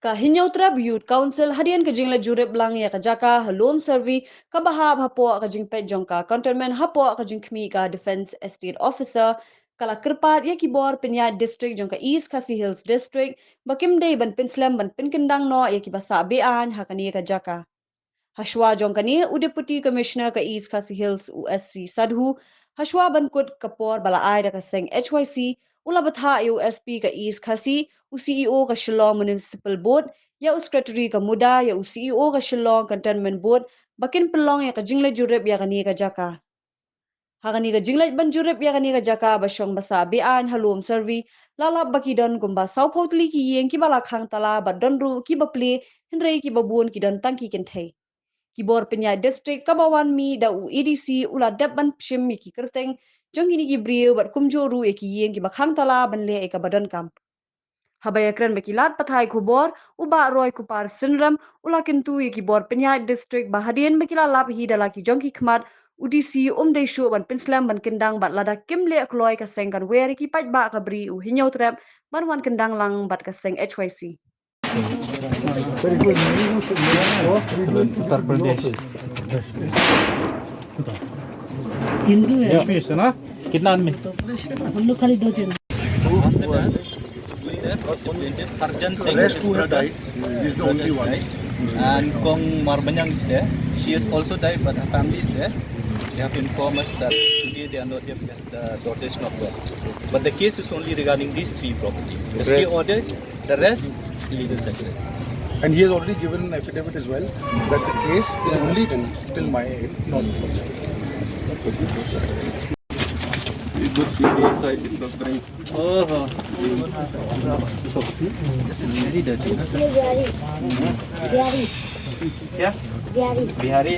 Kahinyaw Youth Council hadian kajing la jurip lang ya kajaka halom survey kabahab hapo kajing pejong ka cantonment hapo kajing kmi ka defense estate officer kala kerpat ya kibor penya district jong ka East Khasi Hills district bakim day ban pinslam ban pinkendang no ya kibasa bean hakani kajaka. Hashwa Jongkani, Deputy Commissioner ka East Khasi Hills USC Sadhu, Hashwa Bankut Kapor Balaay da kaseng HYC, Ulabatha USP ka East Khasi, CEO ka Shillong Municipal Board, ya Secretary ka Muda, ya CEO ka Shillong Cantonment Board, bakin pelong ya ka jingle jurip ya kani ka jaka. Hakani ka jingle ban jurip ya kani ka jaka basyong basa bean halum survey, lalap bakidon kumba saupotli ki yeng ki balakhang tala badonru ki baple, henrei ki babun ki don tangki kentay. Kibor penya district kabawan mi da u EDC ula dabban pshim mi ki kerteng jong hini ki brio bat kumjoru e ki yeng ki bakhang tala ban le e ka badan kam. Habaya kren bekilat pathai kubor uba roy kupar sinram ula kentu e ki bor penya district bahadian bekila lap hi dala ki jong ki khmat UDC de shu ban pinslam ban kendang bat lada kimle kloy ka sengkan wer ki paj ba ka bri u hinyau trap ban wan kendang lang bat ka seng HYC. Uttar प्रदेश हिंदू है है ना कितना आदमी हम लोग खाली दो तीन Arjan Singh is brother. He's the only one. And Kong Marbanyang is there. She has also died, but her family is there. They have informed us that today they are not here because the daughter is not well. But the case is only regarding these three properties. The stay order, the rest, legal settlement. And he has already given an affidavit as well that the case is only till my end, not Bihari क्या बिहारी बिहारी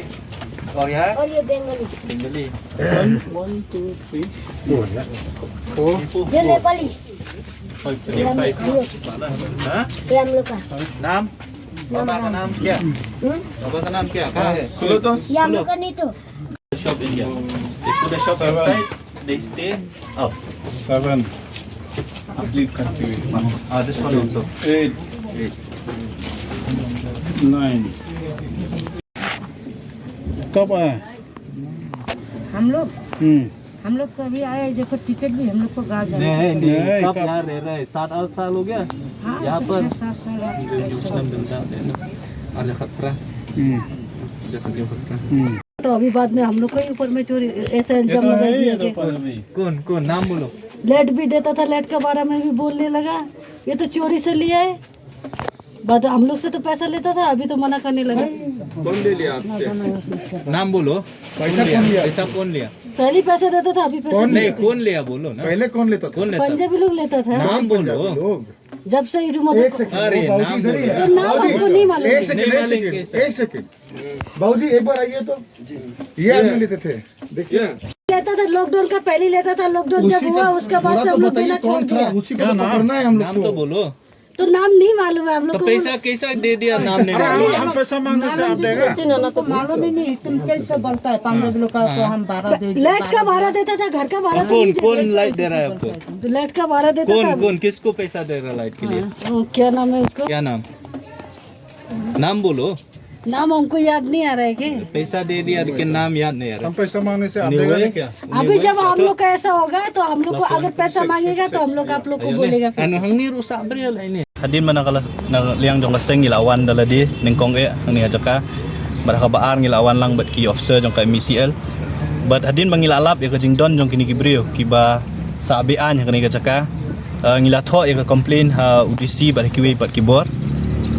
और यहाँ और ये बंगाली बंगाली 1, 2, 3, 4. ये नेपाली और ये हम लोग हाँ ये हम लोग का नाम बाबा का नाम क्या बाबा का नाम क्या कहाँ है ये हम लोग का नहीं तो shop India. They put a shop inside. They stay up. 7. Complete confused. This one also. 8. 9. कब आया? हम लोग हम्म को अभी आया है, देखो टिकट भी हम लोग को गाँव जाना नहीं नहीं, नहीं कब कब? यहाँ रह रहे हैं 7-8 साल हो गया हाँ यहाँ पर 7 साल ada khatra तो अभी बाद में हम लोग को ही ऊपर में चोरी ऐसा इल्जाम लगा दिया कि कौन कौन नाम बोलो लेट भी देता था, लेट के बारे में भी बोलने लगा ये तो चोरी से लिया है, बाद हम लोग से तो पैसा लेता था, अभी तो मना करने लगा। कौन ले लिया आपसे नाम बोलो पैसा कौन लिया? पैसा कौन लिया पहले पैसे देता था, अभी पैसे कौन नहीं कौन लिया बोलो ना पहले कौन लेता था? कौन लेता पंजाबी लोग लेता था नाम बोलो लोग जब से एक मतलब सेकंड अरे, वो नाम बाबूजी इधर ही है। तो नाम हमको नहीं मालूम एक है। सेकंड नहीं एक मालूम सेकंड कैसे? एक सेकंड बाबूजी एक बार आइए तो ये आदमी लेते थे देखिए लेता था लॉकडाउन का पहले लेता था, लॉकडाउन जब हुआ उसके बाद से हम लोग देना छोड़ दिया। उसी को तो पकड़ना है हम लोग नाम तो बोलो तो नाम नहीं मालूम है हम लोग तो को। पैसा कैसा दे दिया नाम नहीं अरे हम पैसा मांगने से आप देगा तो मालूम ही नहीं तुम कैसे बोलता है पंजाबी लोग का तो हम 12 दे लाइट का भाड़ा देता था, घर का भाड़ा तो कौन नहीं कौन लाइट दे रहा है आपको देता। लाइट का भाड़ा देता था। कौन कौन किसको पैसा दे रहा है लाइट के लिए वो क्या नाम है उसको, क्या नाम नाम बोलो नाम हमको याद नहीं आ रहा है कि पैसा दे दिया लेकिन नाम याद नहीं आ रहा हम पैसा मांगने से आप देगा नहीं क्या? अभी जब हम लोग का ऐसा होगा तो हम लोग को अगर पैसा मांगेगा तो हम लोग आप लोग को बोलेगा फिर। Ano hang ni rusak beri lah ini. Hadin mana kala na liang jong kaseng ilawan dala di ningkong e hang ni ajaka. Baraka baar ngilawan lang bat ki officer jong ka MCL. Bat hadin mangilalap ya ka jing don jong kini kibrio kiba sa abean ya kani ajaka. Ngila tho ya ka complain ha UDC bat kiwe bat kibor.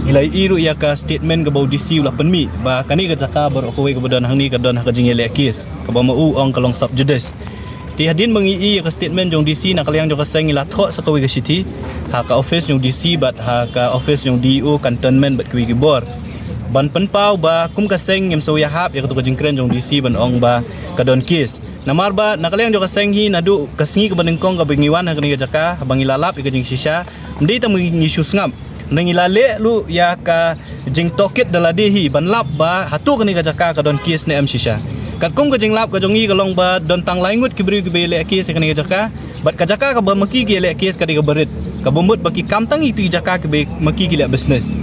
Ngila iru ya ka statement ka ba UDC ulah penmi ba kani ajaka bar ko we ka badon hang ni ka don ha ka jing ele kes. Ka ba mau ong kalong sub judes. Ti hadin mengi ka statement jong DC na kaliang jong kaseng ila tho sa kawi ka city ha ka office jong DC bat ha ka office jong DO cantonment bat kawi gibor ban penpau ba kum kaseng ngem so ya hap ya ka jing kren jong DC ban ong ba ka don case namar ba na kaliang jong kaseng hi nadu kasngi ka banengkong ka bingiwan ha kani jaka bang ilalap ka jing shisha mdi ta mengi shus ngam nang ilale lu ya ka jing toket daladi hi ban lap ba hatu kani jaka ka don case ne am shisha kat kum ka jing lap ka jongi ka long ba don tang laingut kibri kibele ki se kani jaka But kajaka ka ba maki gele kes ka diga berit. Ka bomut baki kamtang itu jaka ke be maki gele business.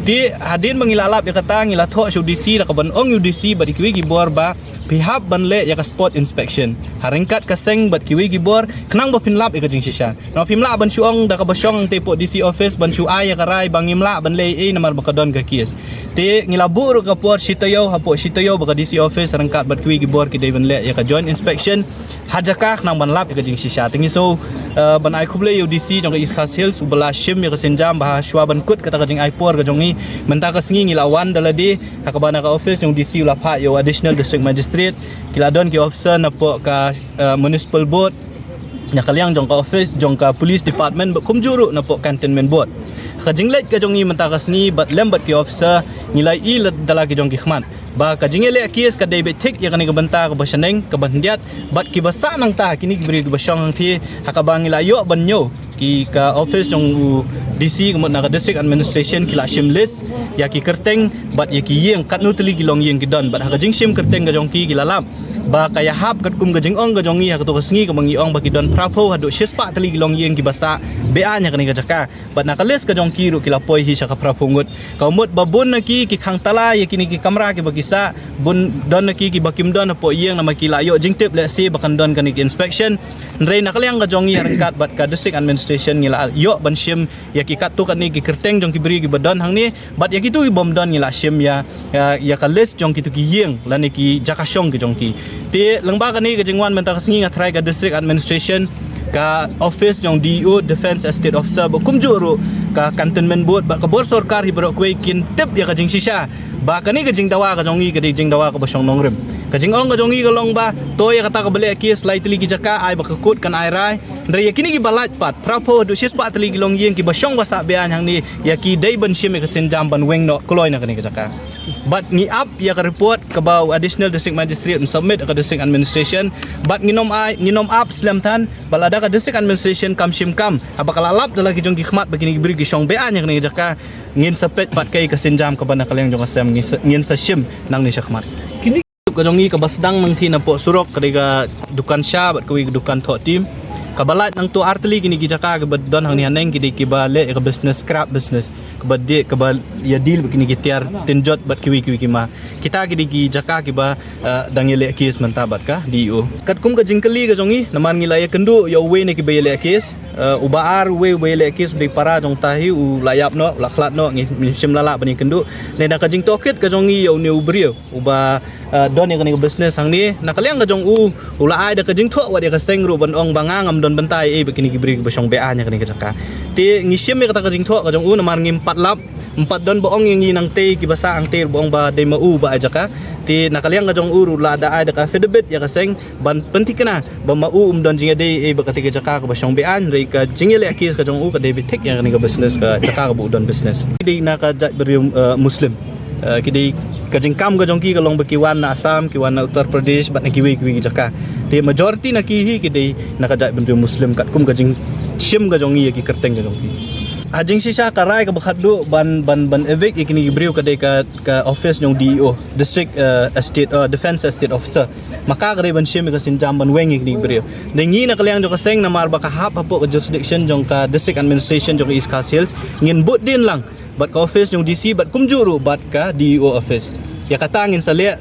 Ti hadin mengilalap ya kata ngila tho UDC da ka ban ong UDC ba dikiwi gibor ba pihak banle ya ka spot inspection haringkat ka seng bat kiwi gibor kenang ba pinlap ya ka jing shisha no pimla ban syong da ka basyong te po DC office ban syu ay ka rai bangimla ban le namar ba ka don ka kies te ngila buru ka por shitayo hapo shitayo ba ka DC office haringkat bat kiwi gibor ki deven le ya ka joint inspection hajaka kenang ban lap ya ka jing shisha tingi so ban ai kuble UDC jong ka East Coast Hills ubala shim ya ka senjam ba shwa ban kut kata ka jing ai por ka jongi menta ka singi ngila wan daladi ka bana ka office jong DC ula pha yo additional district magistrate kila don ki officer na po ka municipal board nya kaliang jong ka office jong ka police department kum juru na po cantonment board ka jinglet ka jong ni menta ka sngi bat lembat ki officer nilai i dala ki jong ki khman ba ka jingele kies ka debit tik ya kani ka banta ka basaneng ka bandiat bat ki basa nang ta kini beri ka basyong thi hakabang nila yo banyo ki ka office jong DC kumot na ka district administration kila shim list ya ki kerteng bat ya ki yeng kat nutli gilong yeng ki don bat ha jing shim kerteng ga jong ki gilalam ba kaya hap kat kum ga jing ong ga jong ya ka to sngi ka mangi ong ba ki don prapo hadu shispa tali gilong yeng ki basa ba nya kani ga jaka bat na ka list ga jong ki ru kila poi hi sha ka prapungut ka umot babun na ki khang tala ya kini ki kamera ki bagisa bun don na ki bakim don po yeng na makila yo jing tip le si bakan don kani ki inspection ndrei na kaliang ga jong ya rangkat bat ka district administration ngila yo ban shim ya ki kat tu kan ni ki kerteng jong ki beri ki badon hang ni bat ya ki tu bom don ngila shim ya ka list jong ki tu ki yeng la ni ki jakashong ki jong ki ti lengba kan ni ka jingwan menta ka singi nga try ka district administration ka office jong DO defense estate officer kum juru ka cantonment board ba ka bor sarkar hi bro kwe kin tip ya ka jing shisha ba kani ka jing dawa ka jong ka jing dawa ka basyong nongrem ka jing ong ka jong ka long ba to ya kata ka bele ki slightly ki jaka ai ba ka kut kan ai rai ndre ya kini ki balat pat prapo do shis pa tali ki long yeng ki basyong wasa bean hang ni ya ki dai ban shim ka senjam ban weng no kloy na kani ka jaka but ngi up ya ka report ka ba additional district magistrate and submit ka district administration but nginom up slam tan balada ka district administration kam shim kam abakalalap dala ki jong ki khmat bagini beri ki shong bean yang ni jaka ngin sapet pat kai ka senjam ka bana kalyang jong asam ngin sa shim nang ni shakmat kini ka jong ki ka basdang nang thi na po surok ka dukan sha bat ka dukan tho tim kabalat nang tu artli gini ki jaka ke don hang ni haneng ki ki bale ka business scrap business ke bade ke bal ya deal begini ki tiar tinjot bat ki ki ma kita ki jaka ki ba dangile kes mantabat ka dio kat kum ka jingkeli ka jongi naman ngila ya kendu ya we ne ki bele kes ubaar we bele kes de para jong tahi u layap no lakhlat no ngi sim lala bani kendu ne da ka jing toket ka jongi ya ne ubrio uba don ya ka business hang ni nakaliang ka jong u ula ai da ka jing tho wa de ka seng ru ban ong bangangam don bentai begini gibri basyong ba nya kani kajaka ti ngisim me kata ka jingtho ka jong u namar ngim 4 lap 4 don boong yang nang te ki basa ang te boong ba de mau ba ajaka ti nakaliang ka jong u la da ai da ka fedebet ya ka seng ban pentikna ba mau don jinga de ba kati kajaka ka basyong ba an re ka jingele akis ka jong u ka de bitik yang kani ka business ka jaka ka bu don business di na ka jat beri muslim kidi kajing kam ga jongki kalong bekiwan na Assam kiwan na Uttar Pradesh bat na kiwi jaka ti majority na kihi kidi nakajak bendu muslim kat kum kajing shim ga jongi ki kerteng ga jongki ajing sisa karai ka bakhadu ban evict ikini gibriu ka office jong DO district estate defense estate officer maka kare ban shim ka sinjam ban weng ikini gibriu dengi na kaliang jo ka seng na mar ba ka hap hapo ka jurisdiction jong ka district administration jong East Coast Hills ngin but din lang bat ka office yung DC bat kumjuru bat ka DO office ya katangin sa le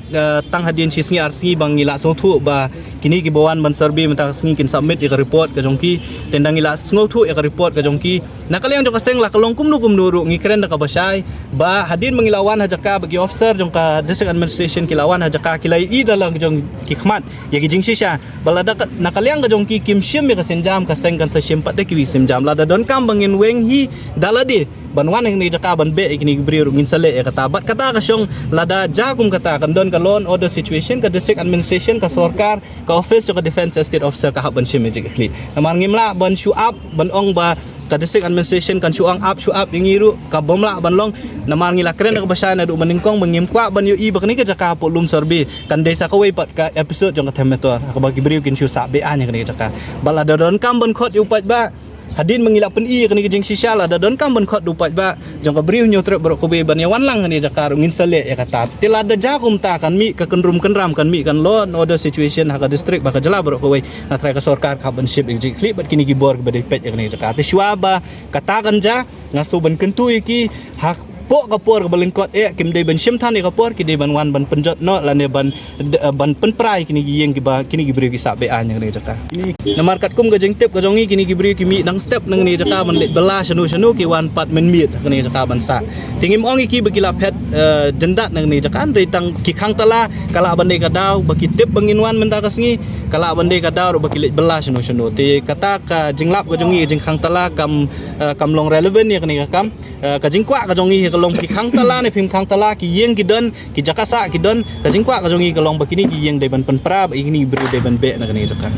tang hadin sisngi arsi bang ngila sothu ba kini ki bawan ban survey mata sngi kin submit ya report ka jongki tendang ngila snothu ya report ka jongki nakaliang jo kaseng la kalong kumnu ru ngi kren ka basai ba hadin mengilawan hajaka bagi officer jong ka district administration kilawan hajaka kilai i dalang jong ki khmat ya ki jingsi sha balada nakaliang ka jongki kim shim ya senjam ka seng kan sa shim pat de ki simjam lada don kam bangin weng hi daladi banwan ni jaka ban be ikini brio ngin sale ya kata bat kata ka syong lada jagum kata kan don ka loan order situation ka district administration ka sarkar ka office ka defense estate officer ka haban shim exactly namar ngimla ban show up ban ong ba ka district administration kan show up ingiru ka bomla ban long namar ngila kren ka basya na du maningkong bangim kwa ban yu i bakni ka jaka po lum sorbi kan desa ka way pat ka episode jong ka themetor ka bagi brio kin show sa be anya ka jaka balada don kam ban khot yu pat ba hadin mengilak pen i kani jing sisal ada don kam ban khot dupat ba jong ka briu nyu trep bro ko be ban ya wan lang ni jakar ngin sale ya kata tila da jakum ta kan mi ka kenrum kenram kan mi kan law and order situation ha ka district ba ka jala bro ko we na tra ka sarkar ka ban ship ji klip bat kini ki bor ba de pet ya kani jakar te shwa ba kata kan ja ngasu ban kentu ki hak po kapor ka balingkot kim de ban shim than ni kapor ki de ban wan ban penjot no la ne ban pen prai kini gi yeng ki ba kini gi bri ki sa be an yang ni jaka ini namar kat kum ga jeng tep ka jongi kini gi bri ki mi nang step nang ni jaka ban le bela shanu ki wan pat men miet kini jaka ban sa tingim ong ki bagila pet jendat nang ni jaka re tang ki khang tala kala ban de ka daw baki tep bangin wan men ta kasngi kala ban de ka daw baki le bela shanu te kata ka jinglap ka jongi jeng khang tala kam long relevant ni kini ka kam ka jingkwa ka jongi kalong ki khang tala ne phim khang tala ki yeng ki don ki jakasa ki don ka jingkwa ka jongi kalong bakini ki yeng de ban pen pra ba igni bri de ban be na kani jaka